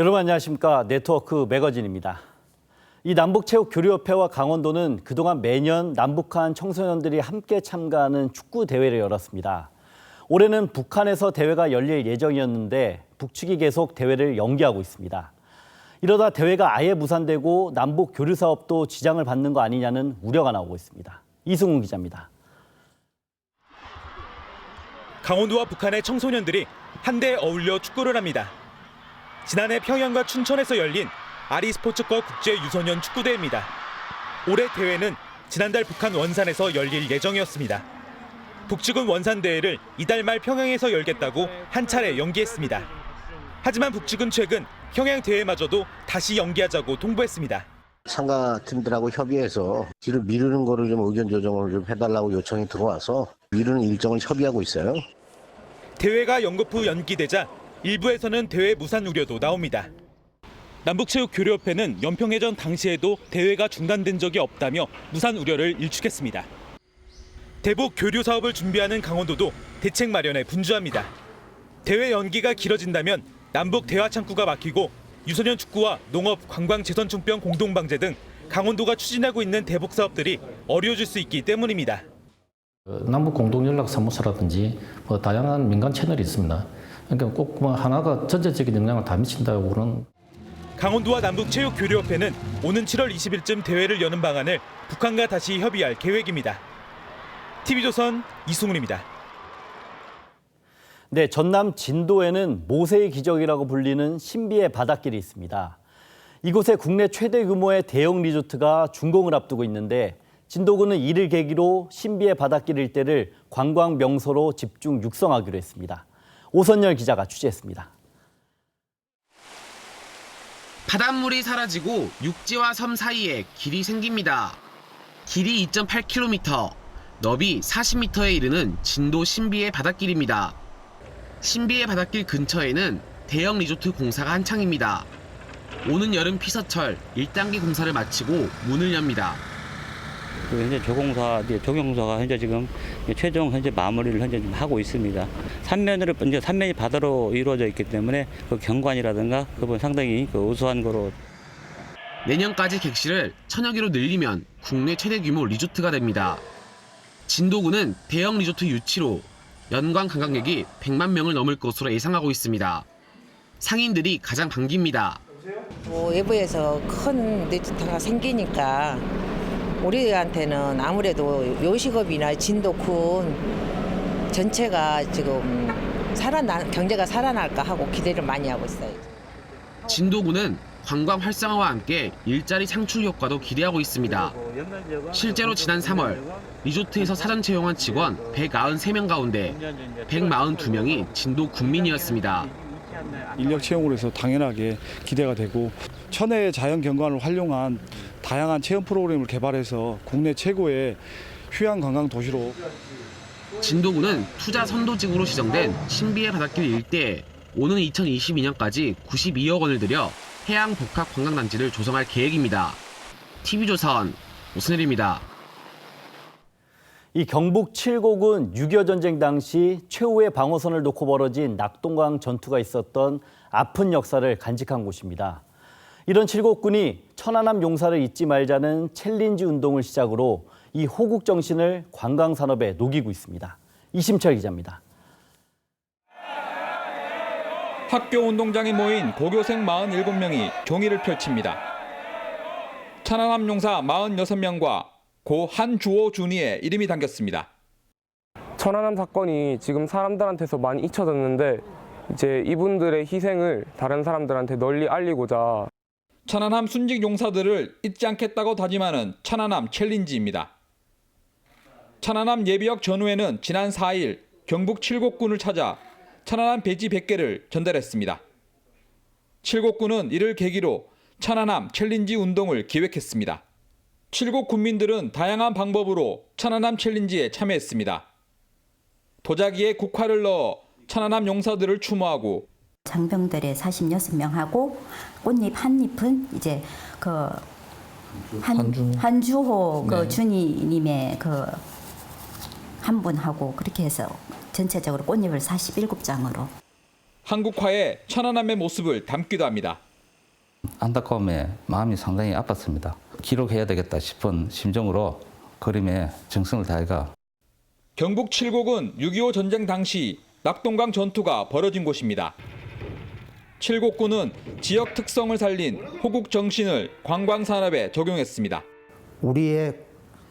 여러분 안녕하십니까. 네트워크 매거진입니다. 이 남북체육교류협회와 강원도는 그동안 매년 남북한 청소년들이 함께 참가하는 축구 대회를 열었습니다. 올해는 북한에서 대회가 열릴 예정이었는데 북측이 계속 대회를 연기하고 있습니다. 이러다 대회가 아예 무산되고 남북 교류 사업도 지장을 받는 거 아니냐는 우려가 나오고 있습니다. 이승훈 기자입니다. 강원도와 북한의 청소년들이 한데 어울려 축구를 합니다. 지난해 평양과 춘천에서 열린 아리스포츠컵 국제 유소년 축구대회입니다. 올해 대회는 지난달 북한 원산에서 열릴 예정이었습니다. 북측은 원산 대회를 이달 말 평양에서 열겠다고 한 차례 연기했습니다. 하지만 북측은 최근 평양 대회마저도 다시 연기하자고 통보했습니다. 상가팀들하고 협의해서 뒤로 미루는 거를 좀 의견 조정을 좀 해달라고 요청이 들어와서 미루는 일정을 협의하고 있어요. 대회가 연급 후 연기되자 일부에서는 대회 무산 우려도 나옵니다. 남북체육교류협회는 연평해전 당시에도 대회가 중단된 적이 없다며 무산 우려를 일축했습니다. 대북 교류 사업을 준비하는 강원도도 대책 마련에 분주합니다. 대회 연기가 길어진다면 남북 대화 창구가 막히고 유소년 축구와 농업, 관광, 재선충병 공동방제 등 강원도가 추진하고 있는 대북 사업들이 어려워질 수 있기 때문입니다. 남북 공동연락사무소라든지 다양한 민간 채널이 있습니다. 그러니까 꼭 하나가 전체적인 영향을 다 미친다고 그런. 강원도와 남북체육교류협회는 오는 7월 20일쯤 대회를 여는 방안을 북한과 다시 협의할 계획입니다. TV조선 이승훈입니다. 네, 전남 진도에는 모세의 기적이라고 불리는 신비의 바닷길이 있습니다. 이곳에 국내 최대 규모의 대형 리조트가 준공을 앞두고 있는데 진도군은 이를 계기로 신비의 바닷길 일대를 관광 명소로 집중 육성하기로 했습니다. 오선열 기자가 취재했습니다. 바닷물이 사라지고 육지와 섬 사이에 길이 생깁니다. 길이 2.8km, 너비 40m에 이르는 진도 신비의 바닷길입니다. 신비의 바닷길 근처에는 대형 리조트 공사가 한창입니다. 오는 여름 피서철 1단계 공사를 마치고 문을 엽니다. 현재 조경공사가 현재 지금 최종 마무리를 지금 하고 있습니다. 삼면이 바다로 이루어져 있기 때문에 그 경관이라든가 그 부분 상당히 우수한 거로. 내년까지 객실을 1000여 개로 늘리면 국내 최대 규모 리조트가 됩니다. 진도군은 대형 리조트 유치로 연간 관광객이 100만 명을 넘을 것으로 예상하고 있습니다. 상인들이 가장 반깁니다. 외부에서 큰 리조트가 생기니까 우리한테는 아무래도 요식업이나 진도군 전체가 지금 경제가 살아날까 하고 기대를 많이 하고 있어요. 진도군은 관광 활성화와 함께 일자리 창출 효과도 기대하고 있습니다. 실제로 지난 3월 리조트에서 사전 채용한 직원 193명 가운데 142명이 진도 군민이었습니다. 인력 채용으로 해서 당연하게 기대가 되고 천혜의 자연 경관을 활용한 다양한 체험 프로그램을 개발해서 국내 최고의 휴양 관광 도시로. 진도군은 투자 선도지구로 지정된 신비의 바닷길 일대에 오는 2022년까지 92억 원을 들여 해양 복합 관광단지를 조성할 계획입니다. TV조선 오선일입니다. 이 경북 칠곡은 6.25 전쟁 당시 최후의 방어선을 놓고 벌어진 낙동강 전투가 있었던 아픈 역사를 간직한 곳입니다. 이런 칠곡군이 천안함 용사를 잊지 말자는 챌린지 운동을 시작으로 이 호국 정신을 관광 산업에 녹이고 있습니다. 이심철 기자입니다. 학교 운동장에 모인 고교생 47명이 종이를 펼칩니다. 천안함 용사 46명과 고 한주호 준이의 이름이 담겼습니다. 천안함 사건이 지금 사람들한테서 많이 잊혀졌는데 이제 이분들의 희생을 다른 사람들한테 널리 알리고자 천안함 순직 용사들을 잊지 않겠다고 다짐하는 천안함 챌린지입니다. 천안함 예비역 전우회는 지난 4일 경북 칠곡군을 찾아 천안함 배지 100개를 전달했습니다. 칠곡군은 이를 계기로 천안함 챌린지 운동을 기획했습니다. 칠곡 군민들은 다양한 방법으로 천안함 챌린지에 참여했습니다. 도자기에 국화를 넣어 천안함 용사들을 추모하고 장병들의 46명하고 꽃잎 한 잎은 이제 한주호 네. 준이님의 한 분하고 그렇게 해서 전체적으로 꽃잎을 47장으로. 한국화에 천안함의 모습을 담기도 합니다. 안타까움에 마음이 상당히 아팠습니다. 기록해야 되겠다 싶은 심정으로 그림에 정성을 다해가. 경북 칠곡은 6.25 전쟁 당시 낙동강 전투가 벌어진 곳입니다. 칠곡군은 지역 특성을 살린 호국 정신을 관광 산업에 적용했습니다. 우리의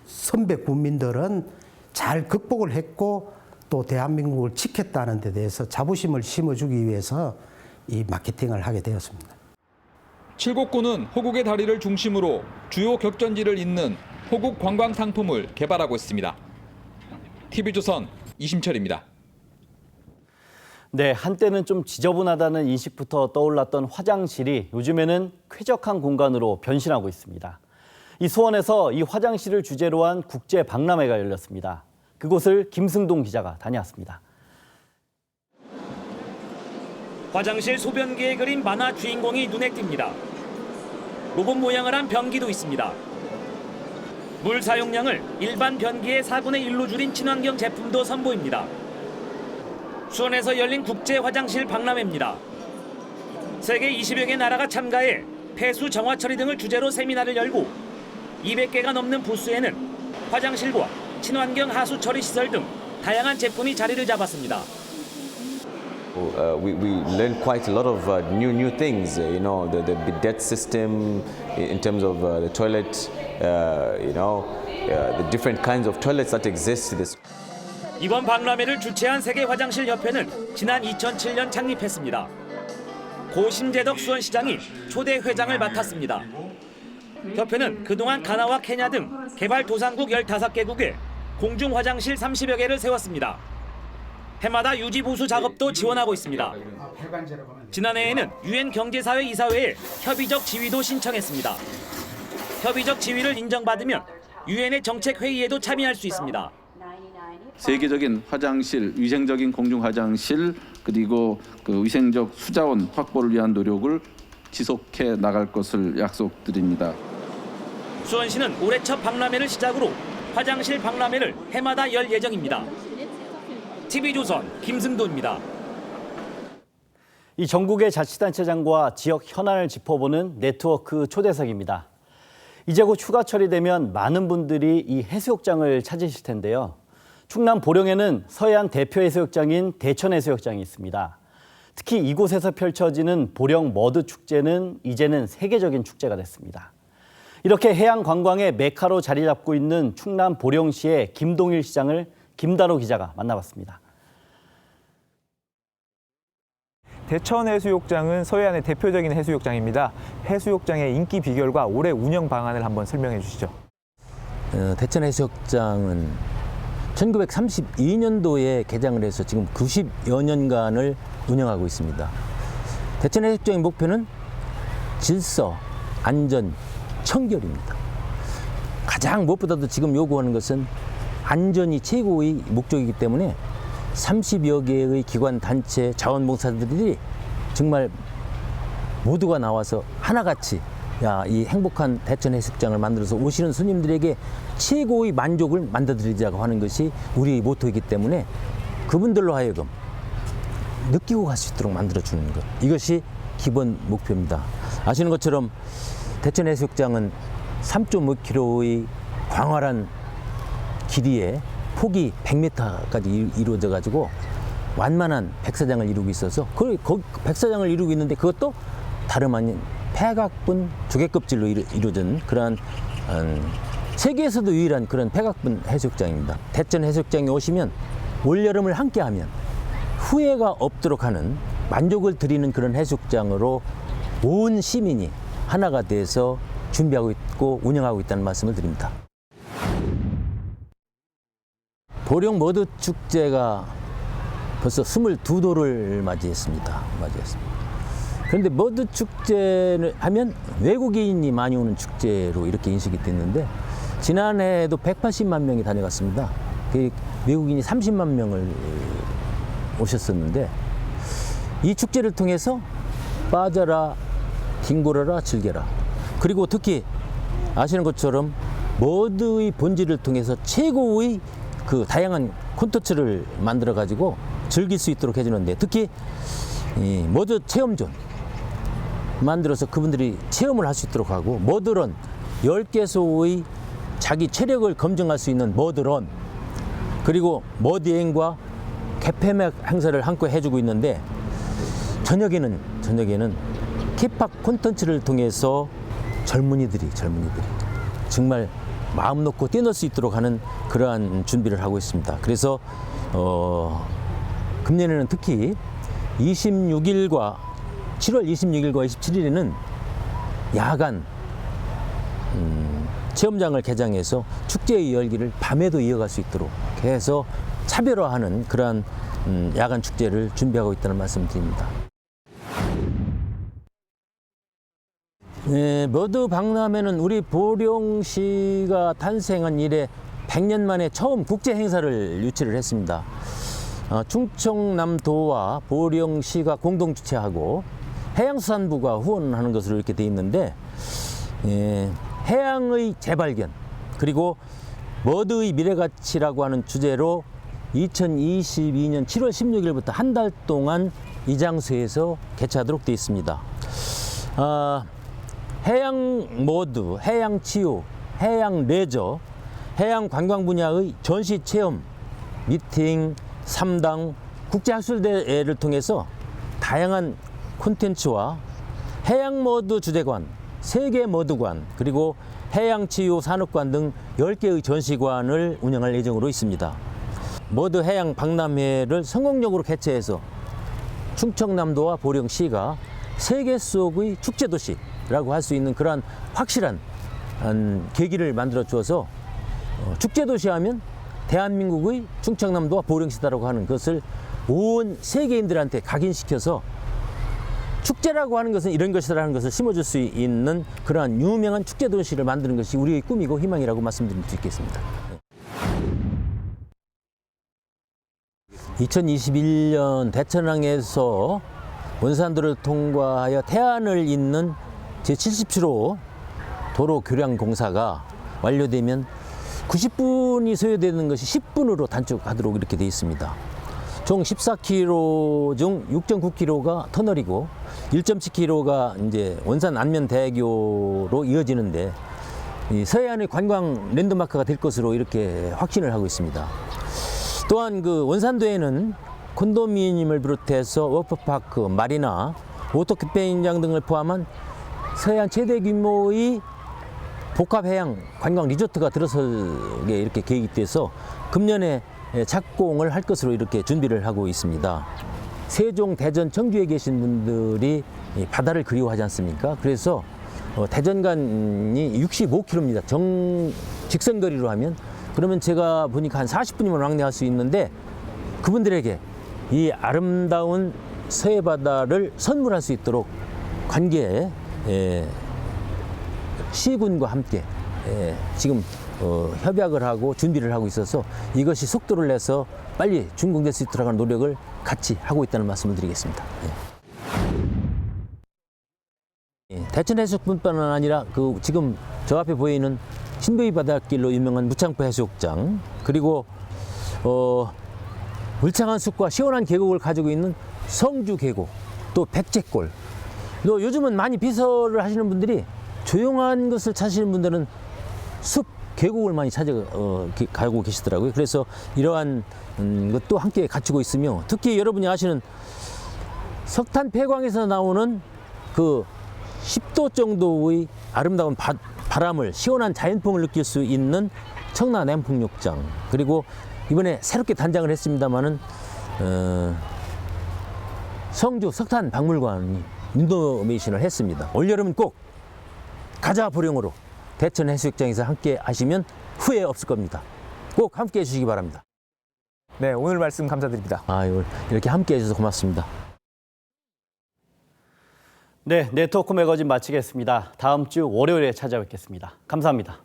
선배 군민들은 잘 극복을 했고 또 대한민국을 지켰다는 데 대해서 자부심을 심어주기 위해서 이 마케팅을 하게 되었습니다. 칠곡군은 호국의 다리를 중심으로 주요 격전지를 잇는 호국 관광 상품을 개발하고 있습니다. TV조선 이심철입니다. 네, 한때는 좀 지저분하다는 인식부터 떠올랐던 화장실이 요즘에는 쾌적한 공간으로 변신하고 있습니다. 이 수원에서 이 화장실을 주제로 한 국제 박람회가 열렸습니다. 그곳을 김승동 기자가 다녀왔습니다. 화장실 소변기에 그린 만화 주인공이 눈에 띕니다. 로봇 모양을 한 변기도 있습니다. 물 사용량을 일반 변기의 4분의 1로 줄인 친환경 제품도 선보입니다. 수원에서 열린 국제 화장실 박람회입니다. 세계 20여 개 나라가 참가해 폐수 정화 처리 등을 주제로 세미나를 열고 200개가 넘는 부스에는 화장실과 친환경 하수 처리 시설 등 다양한 제품이 자리를 잡았습니다. We learned quite a lot of new things. You know, the bidet system in terms of the toilet. The different kinds of toilets that exist. 이번 박람회를 주최한 세계 화장실 협회는 지난 2007년 창립했습니다. 고 심재덕 수원시장이 초대 회장을 맡았습니다. 협회는 그동안 가나와 케냐 등 개발도상국 15개국에 공중 화장실 30여 개를 세웠습니다. 해마다 유지 보수 작업도 지원하고 있습니다. 지난해에는 유엔 경제사회 이사회에 협의적 지위도 신청했습니다. 협의적 지위를 인정받으면 유엔의 정책 회의에도 참여할 수 있습니다. 세계적인 화장실, 위생적인 공중 화장실 그리고 그 위생적 수자원 확보를 위한 노력을 지속해 나갈 것을 약속드립니다. 수원시는 올해 첫 박람회를 시작으로 화장실 박람회를 해마다 열 예정입니다. TV조선 김승도입니다. 이 전국의 자치단체장과 지역 현안을 짚어보는 네트워크 초대석입니다. 이제 곧 휴가철이 되면 많은 분들이 이 해수욕장을 찾으실 텐데요. 충남 보령에는 서해안 대표 해수욕장인 대천 해수욕장이 있습니다. 특히 이곳에서 펼쳐지는 보령 머드 축제는 이제는 세계적인 축제가 됐습니다. 이렇게 해양 관광의 메카로 자리 잡고 있는 충남 보령시의 김동일 시장을 김다로 기자가 만나봤습니다. 대천 해수욕장은 서해안의 대표적인 해수욕장입니다. 해수욕장의 인기 비결과 올해 운영 방안을 한번 설명해 주시죠. 대천 해수욕장은 1932년도에 개장을 해서 지금 90여 년간을 운영하고 있습니다. 대천 해수욕장의 목표는 질서, 안전, 청결입니다. 가장 무엇보다도 지금 요구하는 것은 안전이 최고의 목적이기 때문에 30여 개의 기관, 단체, 자원봉사자들이 정말 모두가 나와서 하나같이 이 행복한 대천 해수욕장을 만들어서 오시는 손님들에게 최고의 만족을 만들어드리자고 하는 것이 우리의 모토이기 때문에 그분들로 하여금 느끼고 갈 수 있도록 만들어주는 것, 이것이 기본 목표입니다. 아시는 것처럼 대천 해수욕장은 3.5km의 광활한 길이에 폭이 100m까지 이루어져 가지고 완만한 백사장을 이루고 있어서 그 백사장을 이루고 있는데 그것도 다름 아닌 폐각분 조개껍질로 이루어진 그러한 세계에서도 유일한 그런 폐각분 해수욕장입니다. 대천 해수욕장에 오시면 올여름을 함께하면 후회가 없도록 하는 만족을 드리는 그런 해수욕장으로 온 시민이 하나가 돼서 준비하고 있고 운영하고 있다는 말씀을 드립니다. 보령 머드 축제가 벌써 22도를 맞이했습니다. 그런데 머드 축제를 하면 외국인이 많이 오는 축제로 이렇게 인식이 됐는데 지난해에도 180만 명이 다녀갔습니다. 외국인이 30만 명을 오셨었는데 이 축제를 통해서 빠져라, 뒹굴어라, 즐겨라. 그리고 특히 아시는 것처럼 머드의 본질을 통해서 최고의 그 다양한 콘텐츠를 만들어 가지고 즐길 수 있도록 해주는데 특히 이 머드 체험존 만들어서 그분들이 체험을 할 수 있도록 하고, 머드런 10개소의 자기 체력을 검증할 수 있는 머드런, 그리고 머드여행과 개폐막 행사를 함께 해주고 있는데, 저녁에는 케이팝 콘텐츠를 통해서 젊은이들이 정말 마음 놓고 뛰놀 수 있도록 하는 그러한 준비를 하고 있습니다. 그래서 금년에는 특히 7월 26일과 27일에는 야간 체험장을 개장해서 축제의 열기를 밤에도 이어갈 수 있도록 해서 차별화하는 그러한 야간 축제를 준비하고 있다는 말씀을 드립니다. 네, 머드 박람회는 우리 보령시가 탄생한 이래 100년 만에 처음 국제 행사를 유치를 했습니다. 충청남도와 보령시가 공동 주최하고 해양수산부가 후원하는 것으로 이렇게 돼 있는데, 해양의 재발견 그리고 머드의 미래가치라고 하는 주제로 2022년 7월 16일부터 한 달 동안 이 장소에서 개최하도록 되어 있습니다. 해양 머드, 해양 치유, 해양 레저, 해양 관광 분야의 전시 체험, 미팅, 3당, 국제학술대회를 통해서 다양한 콘텐츠와 해양 머드 주제관, 세계 머드관, 그리고 해양 치유 산업관 등 10개의 전시관을 운영할 예정으로 있습니다. 머드 해양 박람회를 성공적으로 개최해서 충청남도와 보령시가 세계 속의 축제도시라고 할 수 있는 그러한 확실한 계기를 만들어 주어서 축제도시 하면 대한민국의 충청남도와 보령시다라고 하는 것을 온 세계인들한테 각인시켜서 축제라고 하는 것은 이런 것이라는 것을 심어줄 수 있는 그러한 유명한 축제도시를 만드는 것이 우리의 꿈이고 희망이라고 말씀드릴 수 있겠습니다. 2021년 대천항에서 원산도를 통과하여 태안을 잇는 제77호 도로 교량 공사가 완료되면 90분이 소요되는 것이 10분으로 단축하도록 이렇게 되어 있습니다. 총 14km 중 6.9km가 터널이고 1.7km가 이제 원산 안면대교로 이어지는데, 이 서해안의 관광 랜드마크가 될 것으로 이렇게 확신을 하고 있습니다. 또한 그 원산도에는 콘도미니엄을 비롯해서 워터파크, 마리나, 오토캠페인장 등을 포함한 서해안 최대 규모의 복합해양 관광 리조트가 들어서게 이렇게 계획이 돼서 금년에 착공을 할 것으로 이렇게 준비를 하고 있습니다. 세종, 대전, 청주에 계신 분들이 바다를 그리워하지 않습니까? 그래서 대전간이 65km입니다. 직선거리로 하면. 그러면 제가 보니까 한 40분이면 왕래할 수 있는데, 그분들에게 이 아름다운 서해 바다를 선물할 수 있도록 관계 시군과 함께 지금 협약을 하고 준비를 하고 있어서 이것이 속도를 내서 빨리 준공될 수 있도록 하는 노력을 같이 하고 있다는 말씀을 드리겠습니다. 대천 해수뿐만 아니라 그 지금 저 앞에 보이는 신도희 바닷길로 유명한 무창포 해수욕장, 그리고 울창한 숲과 시원한 계곡을 가지고 있는 성주 계곡, 또 백제골, 또 요즘은 많이 비서를 하시는 분들이 조용한 것을 찾으시는 분들은 숲, 계곡을 많이 가고 계시더라고요. 그래서 이러한 것도 함께 갖추고 있으며, 특히 여러분이 아시는 석탄 폐광에서 나오는 그 10도 정도의 아름다운 바람을, 시원한 자연풍을 느낄 수 있는 청라 냉풍욕장, 그리고 이번에 새롭게 단장을 했습니다마는 성주 석탄 박물관이 인도메이션을 했습니다. 올여름은 꼭 가자 보령으로 대천 해수욕장에서 함께 하시면 후회 없을 겁니다. 꼭 함께 해주시기 바랍니다. 네, 오늘 말씀 감사드립니다. 이렇게 함께 해주셔서 고맙습니다. 네, 네트워크 매거진 마치겠습니다. 다음 주 월요일에 찾아뵙겠습니다. 감사합니다.